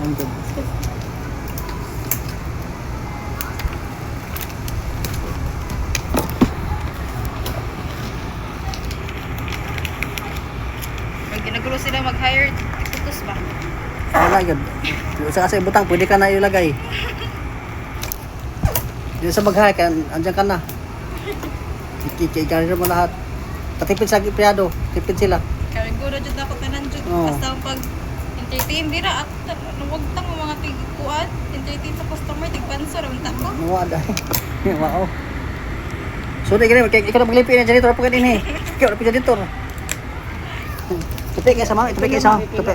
Ang good. Pag ginagulo sila mag-hire, ikutos ba? Wala yun. Sa kasi butang, pwede ka na ilagay. Dito sa baghay, andyan ka na. Kikarir mo lahat. Patipid sa empleyado, tipid sila. Kaya guro dyan ako tanan dyan. Oo. Basta pag entertain, bira at huwag tang mga tigkuan. Entertain sa customer, tigpansor, ang tako. Nawa dahil. Wow. So, di ganun, ikaw na maglipi na janitor po kanina eh. Ikaw na janitor. Tupi kayo sa mga, tupi kayo sa mga. Tupi.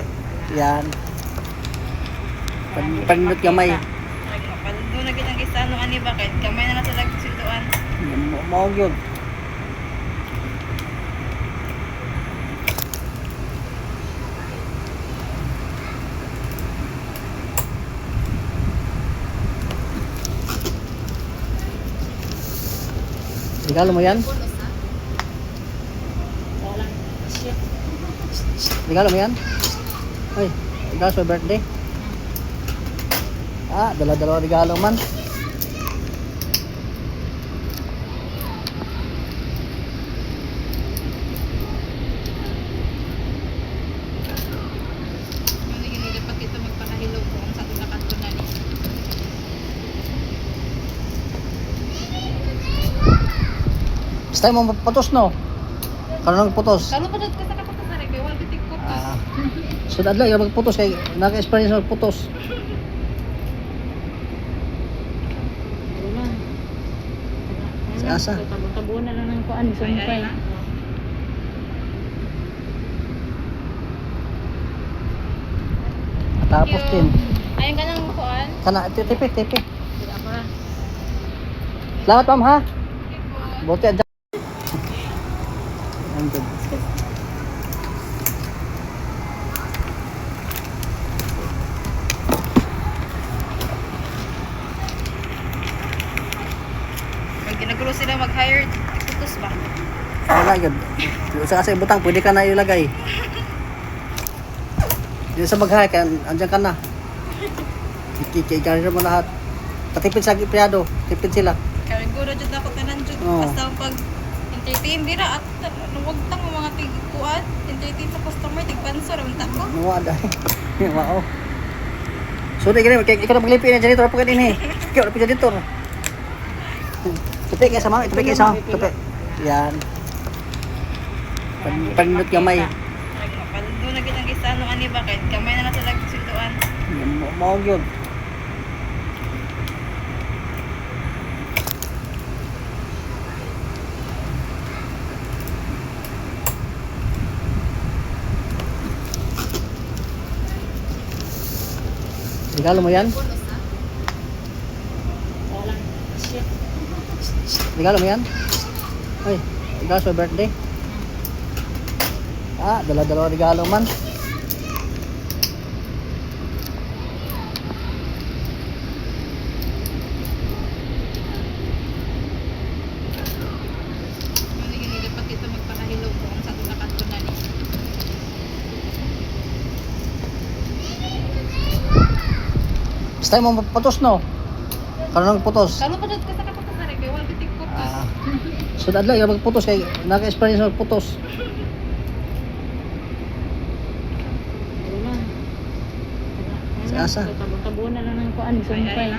Yan. Panunod gamay. Doon na kitang isa nung ani ba, kahit kamay na nasa lagsutuan. Mawag yun. Regalo mo yan? Regalo mo yan? Ay, regalo sa birthday? Ah, dala-dala regalo man. Hindi pa kita magpakahilog kung sa tulakan ko na ni. Basta mo putos no? Karon putos. Kalo pa dito ka sa kapatas na rin, kaya wala bitik putos. Ah. So dadla yung magputos kay naka-experience ng putos. Sa asa? Tabo-tabo na lang ng kuan, sumpay. Tapos din. Ayun ka lang kuan. Kana tipi. Tidak apa. Salamat ma'am ha. Buti adya. Ang good. Pag ginagulo sila mag-hire, ikutos ba? Wala yun. Sa kasi butang, pwede ka na ilagay. Dito sa baghay, andyan ka na. Kikarir mo lahat. Patipid sa empleyado, tipid sila. Kaya guro dyan ako tanan dyan. Oo. Basta pag entertain, bira at huwag tang mga tigkuan. Entertain sa customer, tigpansor, ang tako. Nawa dahil. Wow. So, di ganun, ikaw na maglipi na janitor po kanina eh. Ikaw na janitor. Tupi kayo sa mga, tupi kayo sa mga. Tupi. Yan. Panunod gamay. Doon na kitang isa nung ani ba, kahit kamay na nasa lagsutuan. Mawag yun. Regalo mo yan? Regalo mo yan? Ay, regalo sa birthday? Ah, dala-dala regalo man. Hindi pa kita magpakahilog kung sa tulakan ko na ni. Basta mo putos no? Karon putos. Kalo pa dito ka sa kapatas na rin, kaya wala bitik putos. Ah. So dadla yung magputos kay naka-experience ng putos. Sa asa? Tabo-tabo na lang ng kuan, sumpay.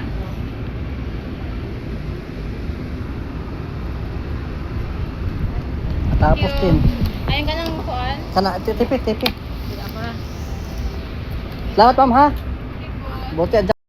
Tapos din. Ayun ka lang kuan. Kana tipi. Tidak apa. Salamat ma'am ha. Buti adya.